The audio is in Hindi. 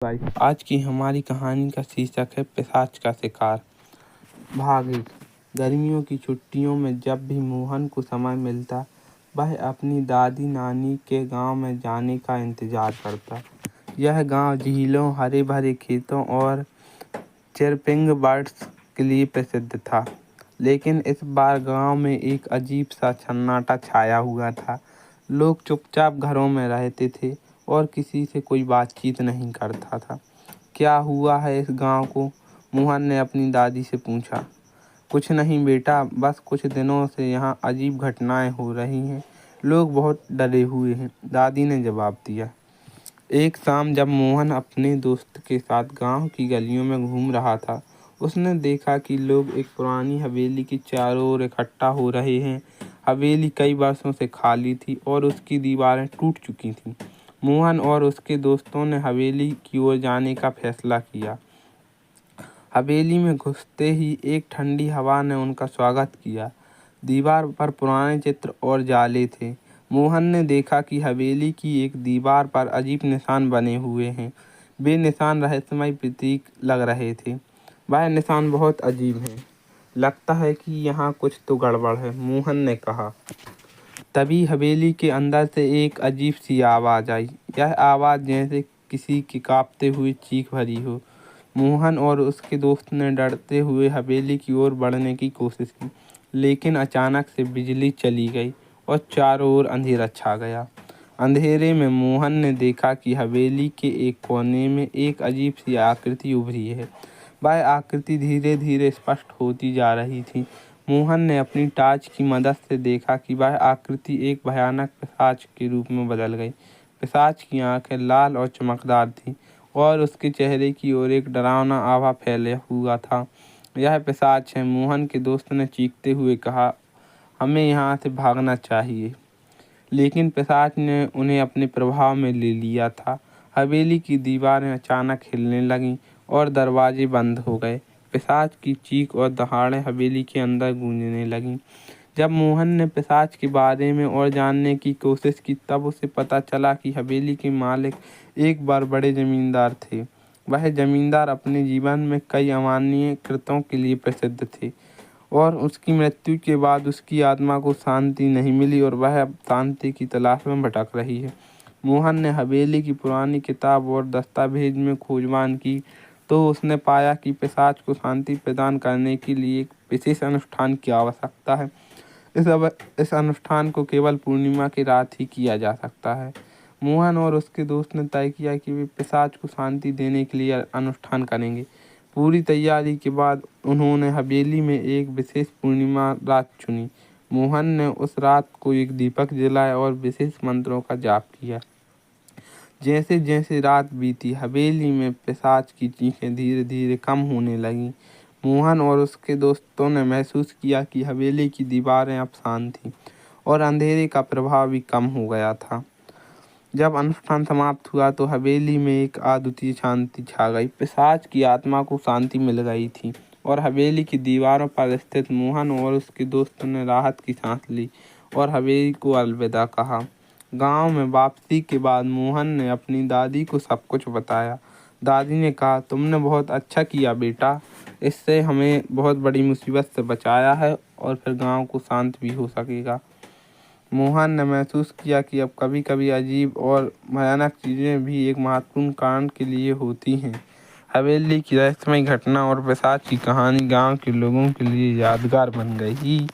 गाइस, आज की हमारी कहानी का शीर्षक है पिशाच का शिकार। भाग 1। गर्मियों की छुट्टियों में जब भी मोहन को समय मिलता, वह अपनी दादी नानी के गांव में जाने का इंतजार करता। यह गांव झीलों, हरे भरे खेतों और चिरपिंग बर्ड्स के लिए प्रसिद्ध था। लेकिन इस बार गांव में एक अजीब सा सन्नाटा छाया हुआ था। लोग चुपचाप घरों में रहते थे और किसी से कोई बातचीत नहीं करता था। क्या हुआ है इस गांव को? मोहन ने अपनी दादी से पूछा। कुछ नहीं बेटा, बस कुछ दिनों से यहाँ अजीब घटनाएं हो रही हैं। लोग बहुत डरे हुए हैं, दादी ने जवाब दिया। एक शाम जब मोहन अपने दोस्त के साथ गांव की गलियों में घूम रहा था, उसने देखा कि लोग एक पुरानी हवेली के चारों ओर इकट्ठा हो रहे हैं। हवेली कई वर्षों से खाली थी और उसकी दीवारें टूट चुकी थीं। मोहन और उसके दोस्तों ने हवेली की ओर जाने का फैसला किया। हवेली में घुसते ही एक ठंडी हवा ने उनका स्वागत किया। दीवार पर पुराने चित्र और जाले थे। मोहन ने देखा कि हवेली की एक दीवार पर अजीब निशान बने हुए हैं। वे निशान रहस्यमय प्रतीक लग रहे थे। वह निशान बहुत अजीब हैं। लगता है कि यहाँ कुछ तो गड़बड़ है, मोहन ने कहा। तभी हवेली के अंदर से एक अजीब सी आवाज़ आई। यह आवाज़ जैसे किसी की कांपते हुए चीख भरी हो। मोहन और उसके दोस्त ने डरते हुए हवेली की ओर बढ़ने की कोशिश की, लेकिन अचानक से बिजली चली गई और चारों ओर अंधेरा छा गया। अंधेरे में मोहन ने देखा कि हवेली के एक कोने में एक अजीब सी आकृति उभरी है। वह आकृति धीरे धीरे स्पष्ट होती जा रही थी। मोहन ने अपनी टॉर्च की मदद से देखा कि वह आकृति एक भयानक पिशाच के रूप में बदल गई। पिशाच की आंखें लाल और चमकदार थीं और उसके चेहरे की ओर एक डरावना आभा फैले हुआ था। यह पिशाच है, मोहन के दोस्त ने चीखते हुए कहा। हमें यहाँ से भागना चाहिए। लेकिन पिशाच ने उन्हें अपने प्रभाव में ले लिया था। हवेली की दीवारें अचानक हिलने लगीं और दरवाजे बंद हो गए। पिशाच की चीख और दहाड़ें हवेली के अंदर गूंजने लगीं। जब मोहन ने पिशाच के बारे में और जानने की कोशिश की, तब उसे पता चला कि हवेली के मालिक एक बार बड़े जमींदार थे। वह जमींदार अपने जीवन में कई अमानवीय कृत्यों के लिए प्रसिद्ध थे और उसकी मृत्यु के बाद उसकी आत्मा को शांति नहीं मिली और वह अब शांति की तलाश में भटक रही है। मोहन ने हवेली की पुरानी किताब और दस्तावेज में खोजबीन की तो उसने पाया कि पिशाच को शांति प्रदान करने के लिए एक विशेष अनुष्ठान की आवश्यकता है। इस अनुष्ठान को केवल पूर्णिमा की रात ही किया जा सकता है। मोहन और उसके दोस्त ने तय किया कि वे पिशाच को शांति देने के लिए अनुष्ठान करेंगे। पूरी तैयारी के बाद उन्होंने हवेली में एक विशेष पूर्णिमा रात चुनी। मोहन ने उस रात को एक दीपक जलाया और विशेष मंत्रों का जाप किया। जैसे जैसे रात बीती, हवेली में पिशाच की चीखें धीरे धीरे कम होने लगीं। मोहन और उसके दोस्तों ने महसूस किया कि हवेली की दीवारें अब शांत थीं और अंधेरे का प्रभाव भी कम हो गया था। जब अनुष्ठान समाप्त हुआ तो हवेली में एक अद्वितीय शांति छा गई। पिशाच की आत्मा को शांति मिल गई थी और हवेली की दीवारों पर स्थित मोहन और उसके दोस्तों ने राहत की सांस ली और हवेली को अलविदा कहा। गांव में वापसी के बाद मोहन ने अपनी दादी को सब कुछ बताया। दादी ने कहा, तुमने बहुत अच्छा किया बेटा, इससे हमें बहुत बड़ी मुसीबत से बचाया है और फिर गांव को शांत भी हो सकेगा। मोहन ने महसूस किया कि अब कभी कभी अजीब और भयानक चीज़ें भी एक महत्वपूर्ण कारण के लिए होती हैं। हवेली की रहस्यमय घटना और पिशाच की कहानी गांव के लोगों के लिए यादगार बन गई।